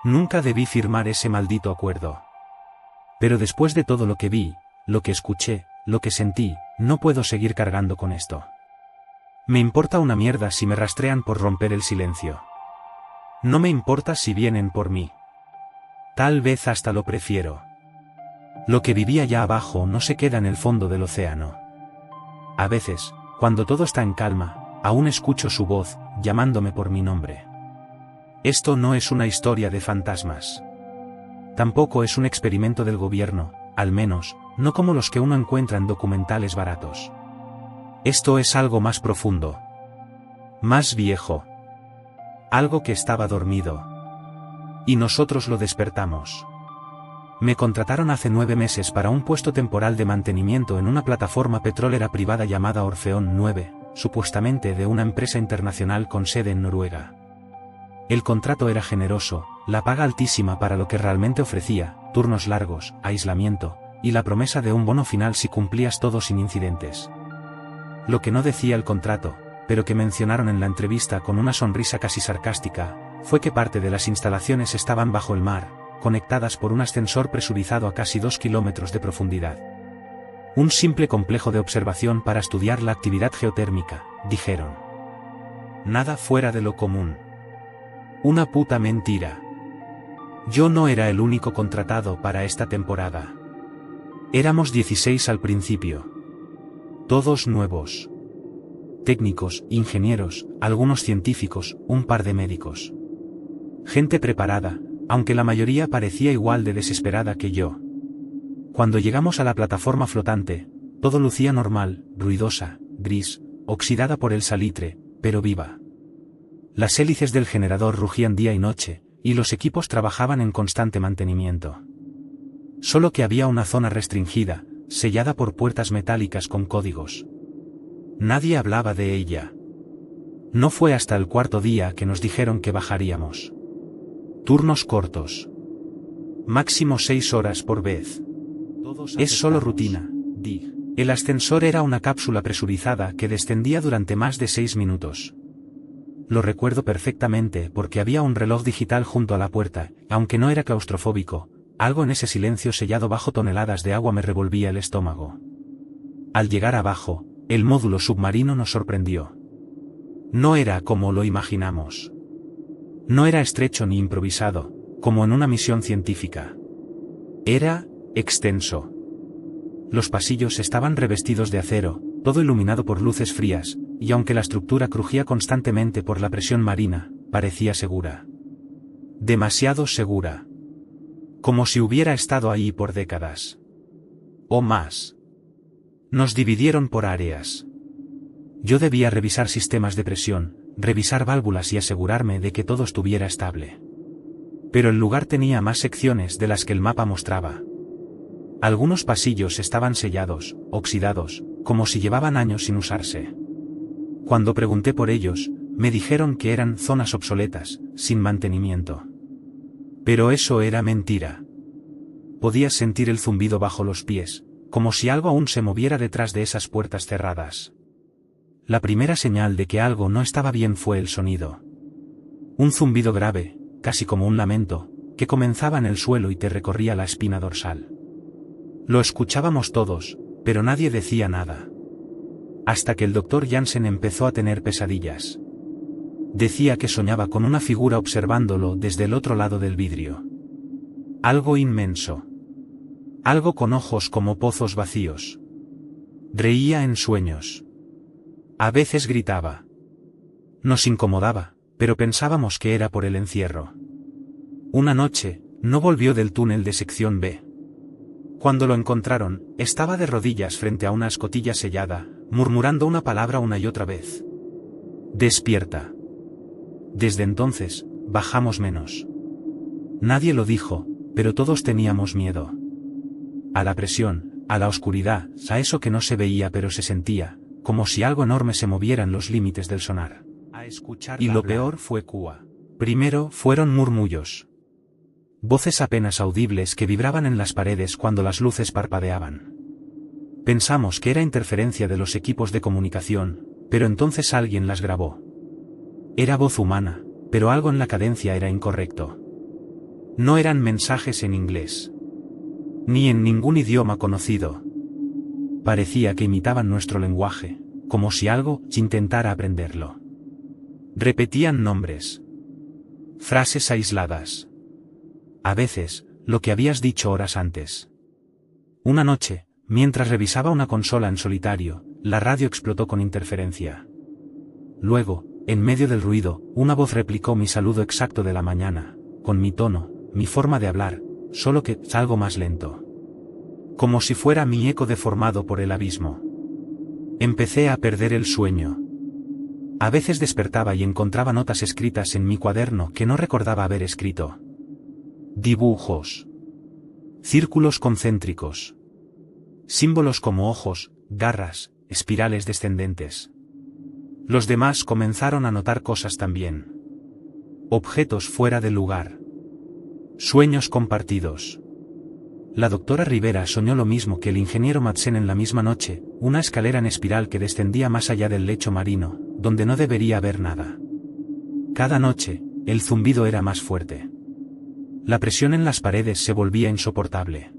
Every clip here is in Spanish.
Nunca debí firmar ese maldito acuerdo. Pero después de todo lo que vi, lo que escuché, lo que sentí, no puedo seguir cargando con esto. Me importa una mierda si me rastrean por romper el silencio. No me importa si vienen por mí. Tal vez hasta lo prefiero. Lo que vivía allá abajo no se queda en el fondo del océano. A veces, cuando todo está en calma, aún escucho su voz, llamándome por mi nombre. Esto no es una historia de fantasmas. Tampoco es un experimento del gobierno, al menos, no como los que uno encuentra en documentales baratos. Esto es algo más profundo. Más viejo. Algo que estaba dormido. Y nosotros lo despertamos. Me contrataron hace 9 meses para un puesto temporal de mantenimiento en una plataforma petrolera privada llamada Orfeón 9, supuestamente de una empresa internacional con sede en Noruega. El contrato era generoso, la paga altísima para lo que realmente ofrecía, turnos largos, aislamiento, y la promesa de un bono final si cumplías todo sin incidentes. Lo que no decía el contrato, pero que mencionaron en la entrevista con una sonrisa casi sarcástica, fue que parte de las instalaciones estaban bajo el mar, conectadas por un ascensor presurizado a casi 2 kilómetros de profundidad. Un simple complejo de observación para estudiar la actividad geotérmica, dijeron. Nada fuera de lo común. Una puta mentira. Yo no era el único contratado para esta temporada. Éramos 16 al principio. Todos nuevos. Técnicos, ingenieros, algunos científicos, un par de médicos. Gente preparada, aunque la mayoría parecía igual de desesperada que yo. Cuando llegamos a la plataforma flotante, todo lucía normal, ruidosa, gris, oxidada por el salitre, pero viva. Las hélices del generador rugían día y noche, y los equipos trabajaban en constante mantenimiento. Solo que había una zona restringida, sellada por puertas metálicas con códigos. Nadie hablaba de ella. No fue hasta el cuarto día que nos dijeron que bajaríamos. Turnos cortos. Máximo 6 horas por vez. Es solo rutina, Dig. El ascensor era una cápsula presurizada que descendía durante más de 6 minutos. Lo recuerdo perfectamente porque había un reloj digital junto a la puerta, aunque no era claustrofóbico, algo en ese silencio sellado bajo toneladas de agua me revolvía el estómago. Al llegar abajo, el módulo submarino nos sorprendió. No era como lo imaginamos. No era estrecho ni improvisado, como en una misión científica. Era extenso. Los pasillos estaban revestidos de acero, todo iluminado por luces frías, y aunque la estructura crujía constantemente por la presión marina, parecía segura. Demasiado segura. Como si hubiera estado ahí por décadas. O más. Nos dividieron por áreas. Yo debía revisar sistemas de presión, revisar válvulas y asegurarme de que todo estuviera estable. Pero el lugar tenía más secciones de las que el mapa mostraba. Algunos pasillos estaban sellados, oxidados, como si llevaban años sin usarse. Cuando pregunté por ellos, me dijeron que eran zonas obsoletas, sin mantenimiento. Pero eso era mentira. Podías sentir el zumbido bajo los pies, como si algo aún se moviera detrás de esas puertas cerradas. La primera señal de que algo no estaba bien fue el sonido. Un zumbido grave, casi como un lamento, que comenzaba en el suelo y te recorría la espina dorsal. Lo escuchábamos todos, pero nadie decía nada. Hasta que el Dr. Jansen empezó a tener pesadillas. Decía que soñaba con una figura observándolo desde el otro lado del vidrio. Algo inmenso. Algo con ojos como pozos vacíos. Reía en sueños. A veces gritaba. Nos incomodaba, pero pensábamos que era por el encierro. Una noche, no volvió del túnel de sección B. Cuando lo encontraron, estaba de rodillas frente a una escotilla sellada, murmurando una palabra una y otra vez. Despierta. Desde entonces, bajamos menos. Nadie lo dijo, pero todos teníamos miedo. A la presión, a la oscuridad, a eso que no se veía pero se sentía, como si algo enorme se moviera en los límites del sonar. Y lo peor fue Kua. Primero fueron murmullos. Voces apenas audibles que vibraban en las paredes cuando las luces parpadeaban. Pensamos que era interferencia de los equipos de comunicación, pero entonces alguien las grabó. Era voz humana, pero algo en la cadencia era incorrecto. No eran mensajes en inglés. Ni en ningún idioma conocido. Parecía que imitaban nuestro lenguaje, como si algo intentara aprenderlo. Repetían nombres. Frases aisladas. A veces, lo que habías dicho horas antes. Una noche, mientras revisaba una consola en solitario, la radio explotó con interferencia. Luego, en medio del ruido, una voz replicó mi saludo exacto de la mañana, con mi tono, mi forma de hablar, solo que algo más lento. Como si fuera mi eco deformado por el abismo. Empecé a perder el sueño. A veces despertaba y encontraba notas escritas en mi cuaderno que no recordaba haber escrito. Dibujos. Círculos concéntricos. Símbolos como ojos, garras, espirales descendentes. Los demás comenzaron a notar cosas también. Objetos fuera de lugar. Sueños compartidos. La doctora Rivera soñó lo mismo que el ingeniero Madsen en la misma noche, una escalera en espiral que descendía más allá del lecho marino, donde no debería haber nada. Cada noche, el zumbido era más fuerte. La presión en las paredes se volvía insoportable.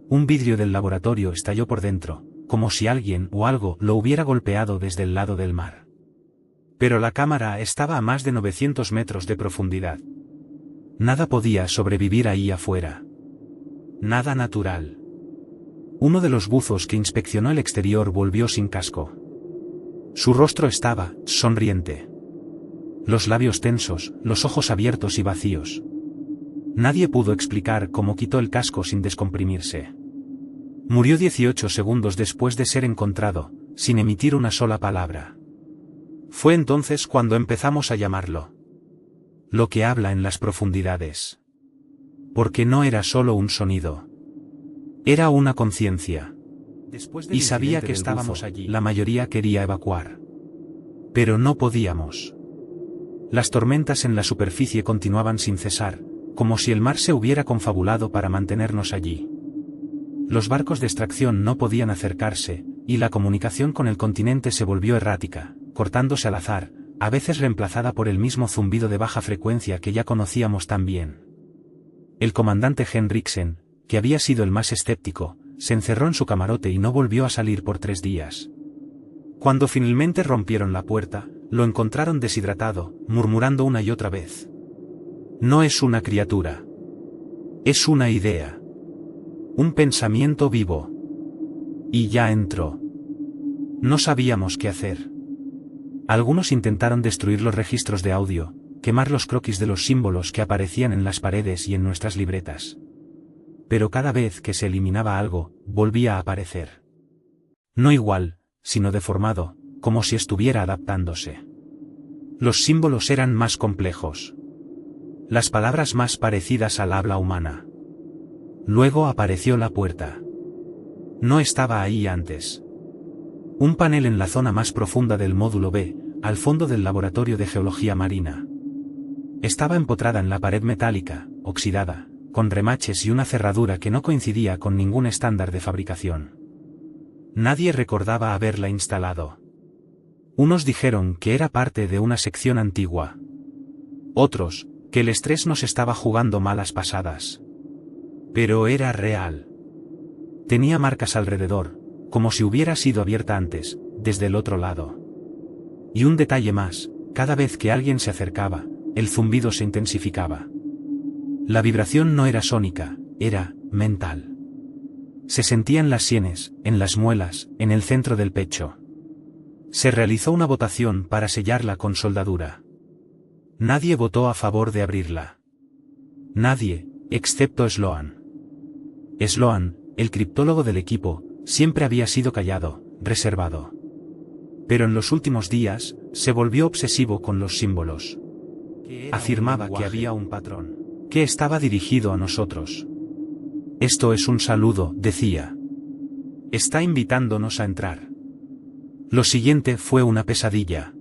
Un vidrio del laboratorio estalló por dentro, como si alguien o algo lo hubiera golpeado desde el lado del mar. Pero la cámara estaba a más de 900 metros de profundidad. Nada podía sobrevivir ahí afuera. Nada natural. Uno de los buzos que inspeccionó el exterior volvió sin casco. Su rostro estaba sonriente. Los labios tensos, los ojos abiertos y vacíos. Nadie pudo explicar cómo quitó el casco sin descomprimirse. Murió 18 segundos después de ser encontrado, sin emitir una sola palabra. Fue entonces cuando empezamos a llamarlo. Lo que habla en las profundidades. Porque no era solo un sonido. Era una conciencia. Y sabía que estábamos allí. La mayoría quería evacuar. Pero no podíamos. Las tormentas en la superficie continuaban sin cesar, como si el mar se hubiera confabulado para mantenernos allí. Los barcos de extracción no podían acercarse, y la comunicación con el continente se volvió errática, cortándose al azar, a veces reemplazada por el mismo zumbido de baja frecuencia que ya conocíamos tan bien. El comandante Henriksen, que había sido el más escéptico, se encerró en su camarote y no volvió a salir por 3 días. Cuando finalmente rompieron la puerta, lo encontraron deshidratado, murmurando una y otra vez. No es una criatura. Es una idea. Un pensamiento vivo. Y ya entró. No sabíamos qué hacer. Algunos intentaron destruir los registros de audio, quemar los croquis de los símbolos que aparecían en las paredes y en nuestras libretas. Pero cada vez que se eliminaba algo, volvía a aparecer. No igual, sino deformado, como si estuviera adaptándose. Los símbolos eran más complejos. Las palabras más parecidas al habla humana. Luego apareció la puerta. No estaba ahí antes. Un panel en la zona más profunda del módulo B, al fondo del laboratorio de geología marina. Estaba empotrada en la pared metálica, oxidada, con remaches y una cerradura que no coincidía con ningún estándar de fabricación. Nadie recordaba haberla instalado. Unos dijeron que era parte de una sección antigua. Otros, que el estrés nos estaba jugando malas pasadas. Pero era real. Tenía marcas alrededor, como si hubiera sido abierta antes, desde el otro lado. Y un detalle más, cada vez que alguien se acercaba, el zumbido se intensificaba. La vibración no era sónica, era mental. Se sentía en las sienes, en las muelas, en el centro del pecho. Se realizó una votación para sellarla con soldadura. Nadie votó a favor de abrirla. Nadie, excepto Sloan. Sloan, el criptólogo del equipo, siempre había sido callado, reservado. Pero en los últimos días, se volvió obsesivo con los símbolos. Afirmaba que había un patrón, que estaba dirigido a nosotros. Esto es un saludo, decía. Está invitándonos a entrar. Lo siguiente fue una pesadilla.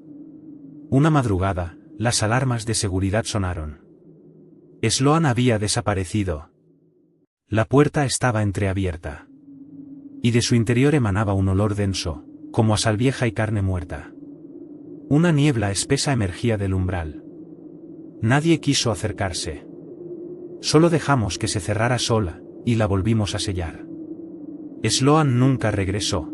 Una madrugada, las alarmas de seguridad sonaron. Sloan había desaparecido. La puerta estaba entreabierta. Y de su interior emanaba un olor denso, como a sal vieja y carne muerta. Una niebla espesa emergía del umbral. Nadie quiso acercarse. Solo dejamos que se cerrara sola, y la volvimos a sellar. Sloan nunca regresó.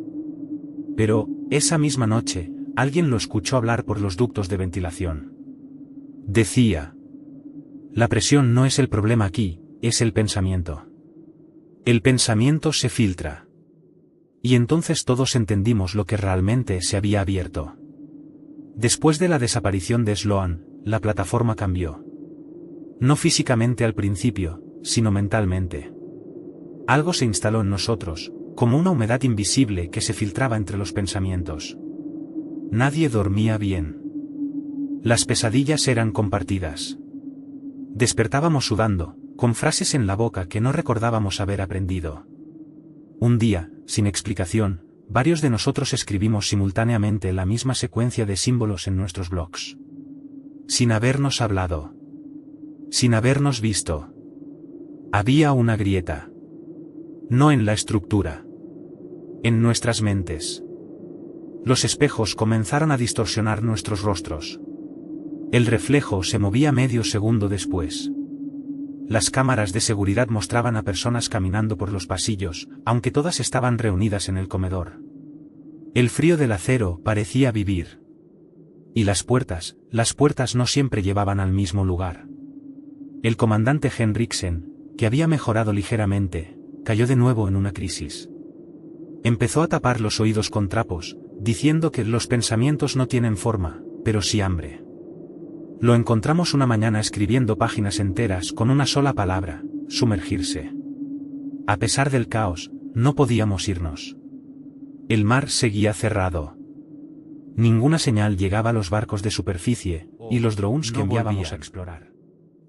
Pero, esa misma noche, alguien lo escuchó hablar por los ductos de ventilación. Decía: la presión no es el problema aquí, es el pensamiento. El pensamiento se filtra. Y entonces todos entendimos lo que realmente se había abierto. Después de la desaparición de Sloan, la plataforma cambió. No físicamente al principio, sino mentalmente. Algo se instaló en nosotros, como una humedad invisible que se filtraba entre los pensamientos. Nadie dormía bien. Las pesadillas eran compartidas. Despertábamos sudando, con frases en la boca que no recordábamos haber aprendido. Un día, sin explicación, varios de nosotros escribimos simultáneamente la misma secuencia de símbolos en nuestros blogs. Sin habernos hablado. Sin habernos visto. Había una grieta. No en la estructura. En nuestras mentes. Los espejos comenzaron a distorsionar nuestros rostros. El reflejo se movía medio segundo después. Las cámaras de seguridad mostraban a personas caminando por los pasillos, aunque todas estaban reunidas en el comedor. El frío del acero parecía vivir. Y las puertas no siempre llevaban al mismo lugar. El comandante Henriksen, que había mejorado ligeramente, cayó de nuevo en una crisis. Empezó a tapar los oídos con trapos, diciendo que los pensamientos no tienen forma, pero sí hambre. Lo encontramos una mañana escribiendo páginas enteras con una sola palabra: sumergirse. A pesar del caos, no podíamos irnos. El mar seguía cerrado. Ninguna señal llegaba a los barcos de superficie, y los drones que enviábamos a explorar.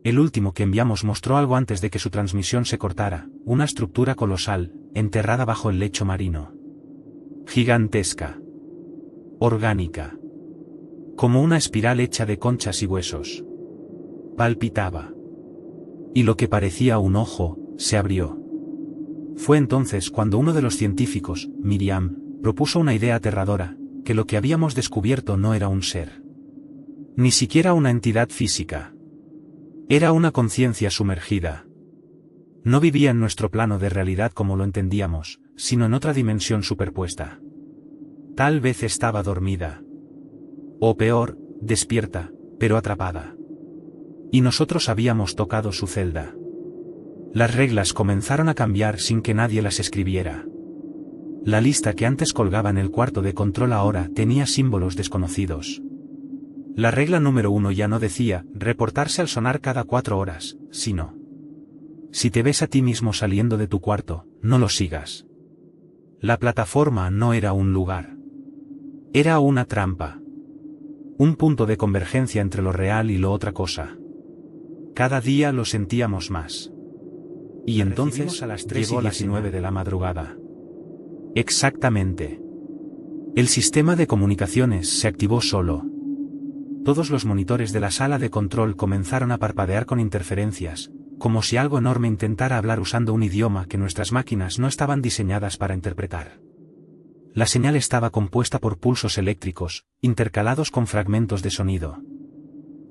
El último que enviamos mostró algo antes de que su transmisión se cortara: una estructura colosal, enterrada bajo el lecho marino. Gigantesca. Orgánica. Como una espiral hecha de conchas y huesos. Palpitaba. Y lo que parecía un ojo, se abrió. Fue entonces cuando uno de los científicos, Miriam, propuso una idea aterradora: que lo que habíamos descubierto no era un ser. Ni siquiera una entidad física. Era una conciencia sumergida. No vivía en nuestro plano de realidad como lo entendíamos, sino en otra dimensión superpuesta. Tal vez estaba dormida. O peor, despierta, pero atrapada. Y nosotros habíamos tocado su celda. Las reglas comenzaron a cambiar sin que nadie las escribiera. La lista que antes colgaba en el cuarto de control ahora tenía símbolos desconocidos. La regla número 1 ya no decía reportarse al sonar cada 4 horas, sino: si te ves a ti mismo saliendo de tu cuarto, no lo sigas. La plataforma no era un lugar. Era una trampa. Un punto de convergencia entre lo real y lo otra cosa. Cada día lo sentíamos más. Y entonces, a las 3:19 de la madrugada. Exactamente. El sistema de comunicaciones se activó solo. Todos los monitores de la sala de control comenzaron a parpadear con interferencias, como si algo enorme intentara hablar usando un idioma que nuestras máquinas no estaban diseñadas para interpretar. La señal estaba compuesta por pulsos eléctricos, intercalados con fragmentos de sonido.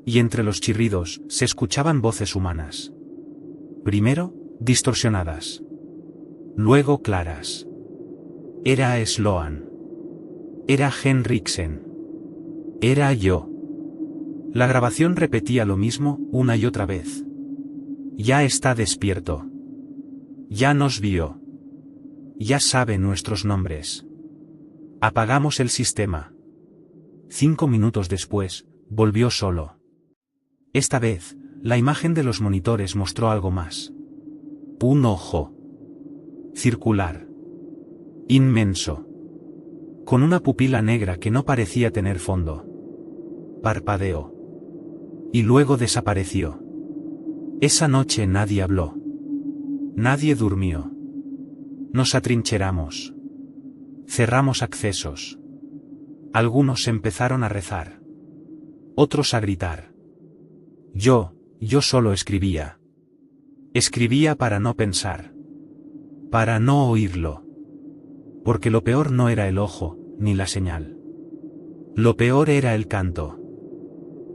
Y entre los chirridos, se escuchaban voces humanas. Primero, distorsionadas. Luego claras. Era Sloan. Era Henriksen. Era yo. La grabación repetía lo mismo, una y otra vez. Ya está despierto. Ya nos vio. Ya sabe nuestros nombres. Apagamos el sistema. 5 minutos después, volvió solo. Esta vez, la imagen de los monitores mostró algo más. Un ojo. Circular. Inmenso. Con una pupila negra que no parecía tener fondo. Parpadeó. Y luego desapareció. Esa noche nadie habló. Nadie durmió. Nos atrincheramos. Cerramos accesos. Algunos empezaron a rezar. Otros a gritar. Yo solo escribía. Escribía para no pensar. Para no oírlo. Porque lo peor no era el ojo, ni la señal. Lo peor era el canto.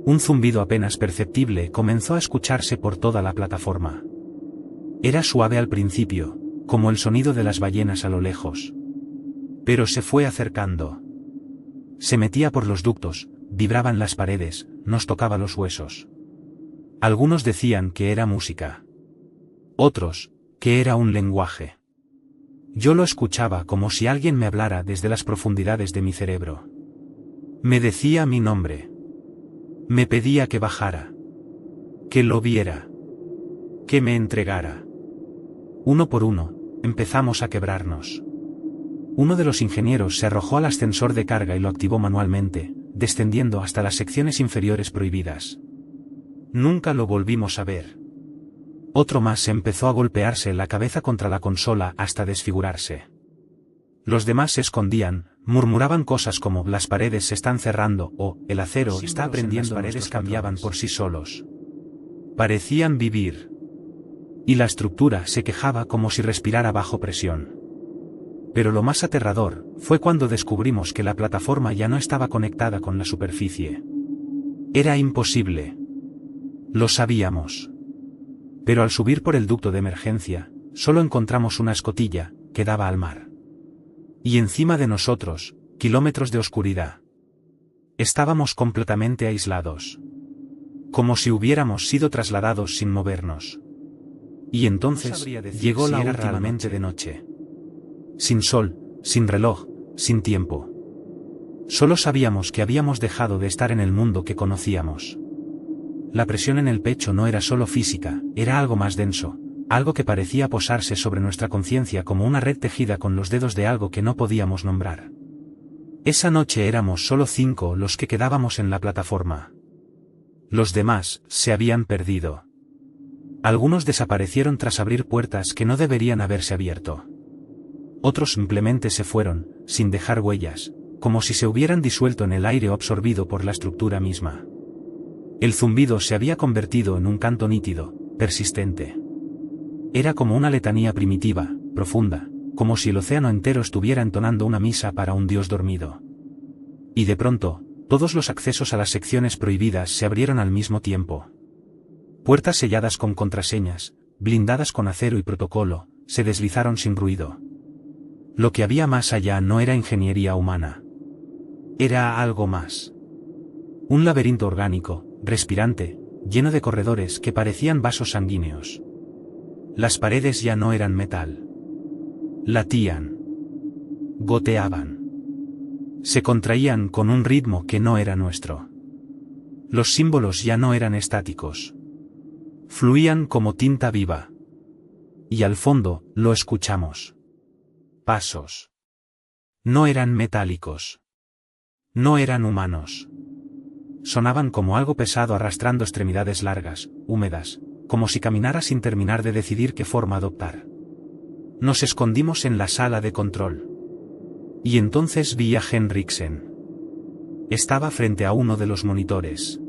Un zumbido apenas perceptible comenzó a escucharse por toda la plataforma. Era suave al principio, como el sonido de las ballenas a lo lejos. Pero se fue acercando. Se metía por los ductos, vibraban las paredes, nos tocaba los huesos. Algunos decían que era música. Otros, que era un lenguaje. Yo lo escuchaba como si alguien me hablara desde las profundidades de mi cerebro. Me decía mi nombre. Me pedía que bajara. Que lo viera. Que me entregara. Uno por uno, empezamos a quebrarnos. Uno de los ingenieros se arrojó al ascensor de carga y lo activó manualmente, descendiendo hasta las secciones inferiores prohibidas. Nunca lo volvimos a ver. Otro más empezó a golpearse la cabeza contra la consola hasta desfigurarse. Los demás se escondían, murmuraban cosas como las paredes se están cerrando o el acero está aprendiendo. Las paredes cambiaban por sí solos. Parecían vivir. Y la estructura se quejaba como si respirara bajo presión. Pero lo más aterrador fue cuando descubrimos que la plataforma ya no estaba conectada con la superficie. Era imposible. Lo sabíamos. Pero al subir por el ducto de emergencia, solo encontramos una escotilla que daba al mar. Y encima de nosotros, kilómetros de oscuridad. Estábamos completamente aislados. Como si hubiéramos sido trasladados sin movernos. Y entonces llegó la última realmente de noche. Sin sol, sin reloj, sin tiempo. Solo sabíamos que habíamos dejado de estar en el mundo que conocíamos. La presión en el pecho no era solo física, era algo más denso, algo que parecía posarse sobre nuestra conciencia como una red tejida con los dedos de algo que no podíamos nombrar. Esa noche éramos solo 5 los que quedábamos en la plataforma. Los demás se habían perdido. Algunos desaparecieron tras abrir puertas que no deberían haberse abierto. Otros simplemente se fueron, sin dejar huellas, como si se hubieran disuelto en el aire o absorbido por la estructura misma. El zumbido se había convertido en un canto nítido, persistente. Era como una letanía primitiva, profunda, como si el océano entero estuviera entonando una misa para un dios dormido. Y de pronto, todos los accesos a las secciones prohibidas se abrieron al mismo tiempo. Puertas selladas con contraseñas, blindadas con acero y protocolo, se deslizaron sin ruido. Lo que había más allá no era ingeniería humana. Era algo más. Un laberinto orgánico, respirante, lleno de corredores que parecían vasos sanguíneos. Las paredes ya no eran metal. Latían. Goteaban. Se contraían con un ritmo que no era nuestro. Los símbolos ya no eran estáticos. Fluían como tinta viva. Y al fondo, lo escuchamos. Pasos. No eran metálicos. No eran humanos. Sonaban como algo pesado arrastrando extremidades largas, húmedas, como si caminara sin terminar de decidir qué forma adoptar. Nos escondimos en la sala de control. Y entonces vi a Henriksen. Estaba frente a uno de los monitores.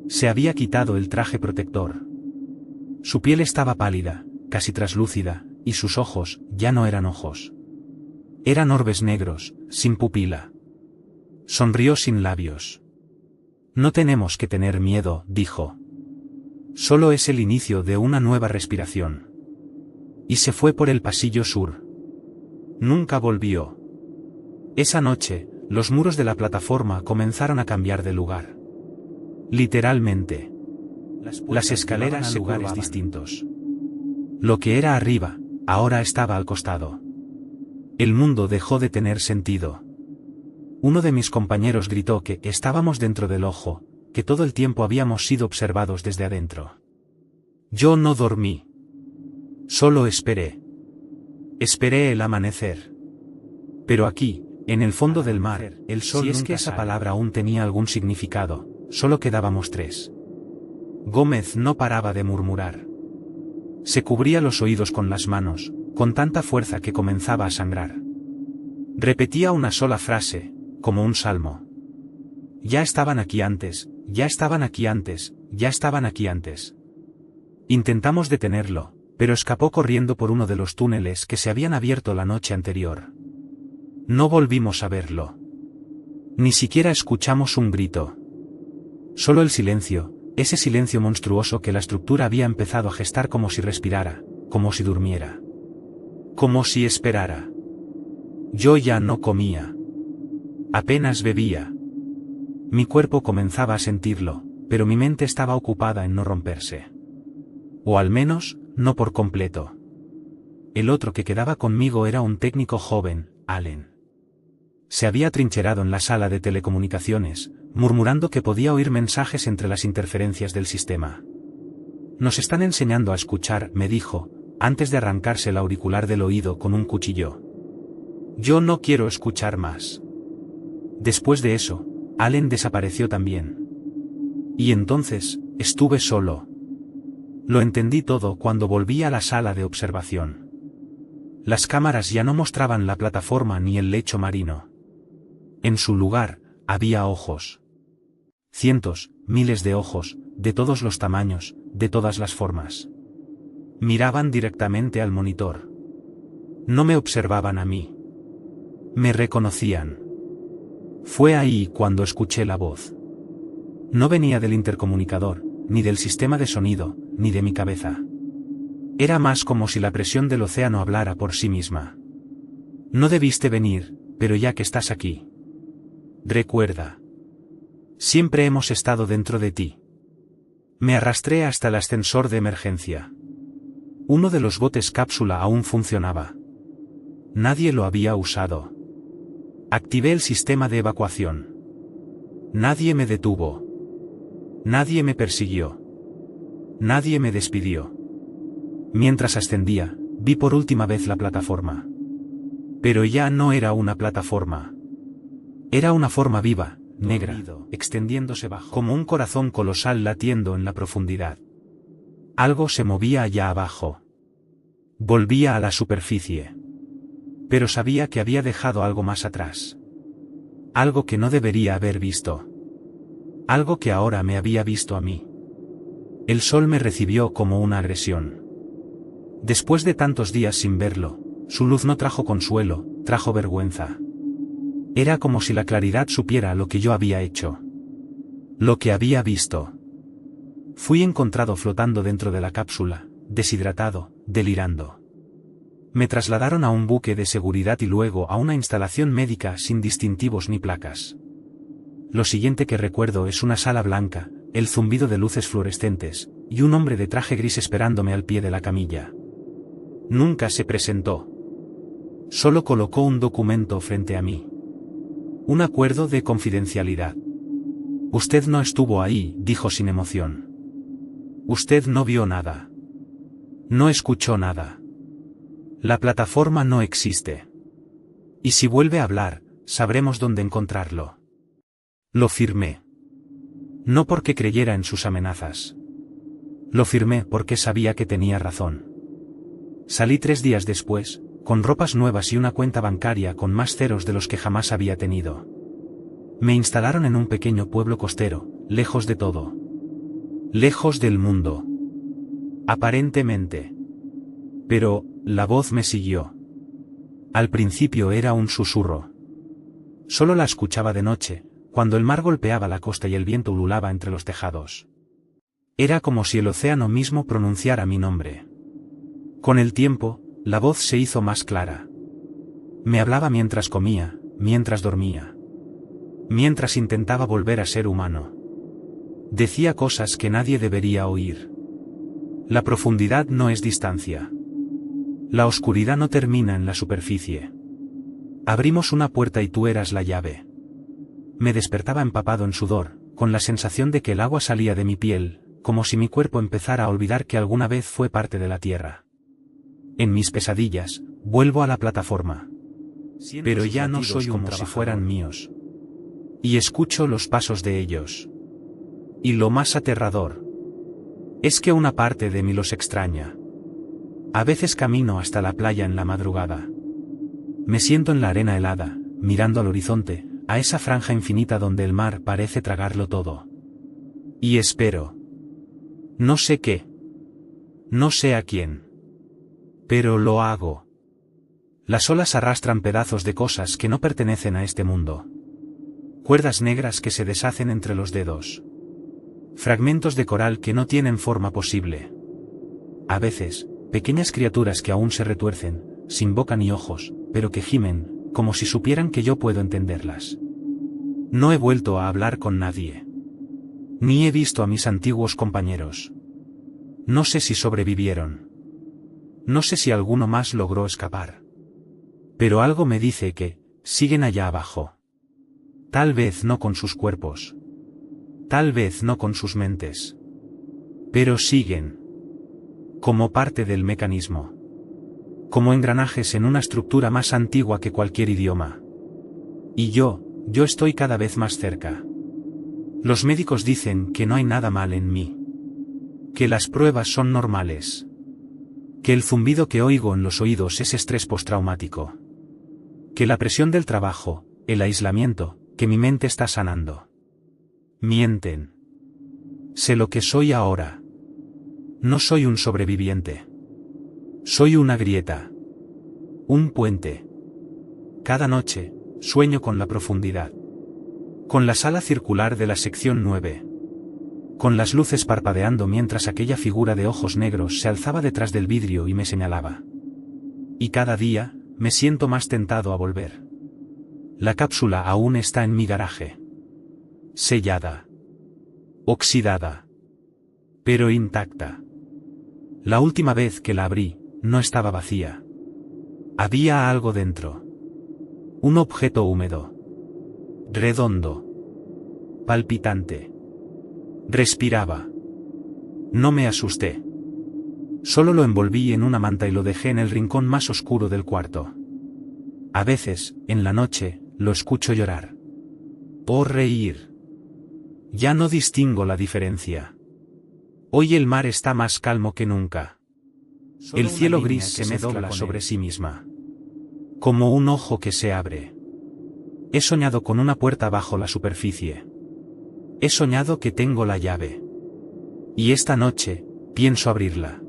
Se había quitado el traje protector. Su piel estaba pálida, casi traslúcida, y sus ojos ya no eran ojos. Eran orbes negros, sin pupila. Sonrió sin labios. No tenemos que tener miedo, dijo. Solo es el inicio de una nueva respiración. Y se fue por el pasillo sur. Nunca volvió. Esa noche, los muros de la plataforma comenzaron a cambiar de lugar. Literalmente. Las escaleras se lugares distintos. Lo que era arriba, ahora estaba al costado. El mundo dejó de tener sentido. Uno de mis compañeros gritó que estábamos dentro del ojo, que todo el tiempo habíamos sido observados desde adentro. Yo no dormí. Solo esperé. Esperé el amanecer. Pero aquí, en el fondo del mar, el sol si es que esa palabra aún tenía algún significado, solo quedábamos 3. Gómez no paraba de murmurar. Se cubría los oídos con las manos, con tanta fuerza que comenzaba a sangrar. Repetía una sola frase, como un salmo. Ya estaban aquí antes, ya estaban aquí antes, ya estaban aquí antes. Intentamos detenerlo, pero escapó corriendo por uno de los túneles que se habían abierto la noche anterior. No volvimos a verlo. Ni siquiera escuchamos un grito. Solo el silencio, ese silencio monstruoso que la estructura había empezado a gestar como si respirara, como si durmiera. Como si esperara. Yo ya no comía. Apenas bebía. Mi cuerpo comenzaba a sentirlo, pero mi mente estaba ocupada en no romperse. O al menos, no por completo. El otro que quedaba conmigo era un técnico joven, Allen. Se había atrincherado en la sala de telecomunicaciones, murmurando que podía oír mensajes entre las interferencias del sistema. Nos están enseñando a escuchar, me dijo, antes de arrancarse el auricular del oído con un cuchillo. Yo no quiero escuchar más. Después de eso, Allen desapareció también. Y entonces, estuve solo. Lo entendí todo cuando volví a la sala de observación. Las cámaras ya no mostraban la plataforma ni el lecho marino. En su lugar, había ojos. Cientos, miles de ojos, de todos los tamaños, de todas las formas. Miraban directamente al monitor. No me observaban a mí. Me reconocían. Fue ahí cuando escuché la voz. No venía del intercomunicador, ni del sistema de sonido, ni de mi cabeza. Era más como si la presión del océano hablara por sí misma. No debiste venir, pero ya que estás aquí. Recuerda. Siempre hemos estado dentro de ti. Me arrastré hasta el ascensor de emergencia. Uno de los botes cápsula aún funcionaba. Nadie lo había usado. Activé el sistema de evacuación. Nadie me detuvo. Nadie me persiguió. Nadie me despidió. Mientras ascendía, vi por última vez la plataforma. Pero ya no era una plataforma. Era una forma viva, negra, extendiéndose bajo, como un corazón colosal latiendo en la profundidad. Algo se movía allá abajo. Volvía a la superficie. Pero sabía que había dejado algo más atrás. Algo que no debería haber visto. Algo que ahora me había visto a mí. El sol me recibió como una agresión. Después de tantos días sin verlo, su luz no trajo consuelo, trajo vergüenza. Era como si la claridad supiera lo que yo había hecho. Lo que había visto. Fui encontrado flotando dentro de la cápsula, deshidratado, delirando. Me trasladaron a un buque de seguridad y luego a una instalación médica sin distintivos ni placas. Lo siguiente que recuerdo es una sala blanca, el zumbido de luces fluorescentes, y un hombre de traje gris esperándome al pie de la camilla. Nunca se presentó. Solo colocó un documento frente a mí. Un acuerdo de confidencialidad. Usted no estuvo ahí, dijo sin emoción. Usted no vio nada. No escuchó nada. La plataforma no existe. Y si vuelve a hablar, sabremos dónde encontrarlo. Lo firmé. No porque creyera en sus amenazas. Lo firmé porque sabía que tenía razón. Salí 3 días después, con ropas nuevas y una cuenta bancaria con más ceros de los que jamás había tenido. Me instalaron en un pequeño pueblo costero, lejos de todo. Lejos del mundo. Aparentemente. Pero, la voz me siguió. Al principio era un susurro. Solo la escuchaba de noche, cuando el mar golpeaba la costa y el viento ululaba entre los tejados. Era como si el océano mismo pronunciara mi nombre. Con el tiempo, la voz se hizo más clara. Me hablaba mientras comía, mientras dormía. Mientras intentaba volver a ser humano. Decía cosas que nadie debería oír. La profundidad no es distancia. La oscuridad no termina en la superficie. Abrimos una puerta y tú eras la llave. Me despertaba empapado en sudor, con la sensación de que el agua salía de mi piel, como si mi cuerpo empezara a olvidar que alguna vez fue parte de la tierra. En mis pesadillas, vuelvo a la plataforma. Pero ya no soy como si fueran míos. Y escucho los pasos de ellos. Y lo más aterrador es que una parte de mí los extraña. A veces camino hasta la playa en la madrugada. Me siento en la arena helada, mirando al horizonte, a esa franja infinita donde el mar parece tragarlo todo. Y espero. No sé qué. No sé a quién. Pero lo hago. Las olas arrastran pedazos de cosas que no pertenecen a este mundo. Cuerdas negras que se deshacen entre los dedos. Fragmentos de coral que no tienen forma posible. A veces, pequeñas criaturas que aún se retuercen, sin boca ni ojos, pero que gimen, como si supieran que yo puedo entenderlas. No he vuelto a hablar con nadie. Ni he visto a mis antiguos compañeros. No sé si sobrevivieron. No sé si alguno más logró escapar. Pero algo me dice que siguen allá abajo. Tal vez no con sus cuerpos. Tal vez no con sus mentes. Pero siguen. Como parte del mecanismo. Como engranajes en una estructura más antigua que cualquier idioma. Y yo estoy cada vez más cerca. Los médicos dicen que no hay nada mal en mí. Que las pruebas son normales. Que el zumbido que oigo en los oídos es estrés postraumático. Que la presión del trabajo, el aislamiento, que mi mente está sanando. Mienten. Sé lo que soy ahora. No soy un sobreviviente. Soy una grieta. Un puente. Cada noche, sueño con la profundidad. Con la sala circular de la sección 9. Con las luces parpadeando mientras aquella figura de ojos negros se alzaba detrás del vidrio y me señalaba. Y cada día, me siento más tentado a volver. La cápsula aún está en mi garaje. Sellada. Oxidada. Pero intacta. La última vez que la abrí, no estaba vacía. Había algo dentro. Un objeto húmedo. Redondo. Palpitante. Respiraba. No me asusté. Solo lo envolví en una manta y lo dejé en el rincón más oscuro del cuarto. A veces, en la noche, lo escucho llorar. O reír. Ya no distingo la diferencia. Hoy el mar está más calmo que nunca. El cielo gris se me dobla sobre sí misma. Como un ojo que se abre. He soñado con una puerta bajo la superficie. He soñado que tengo la llave. Y esta noche, pienso abrirla.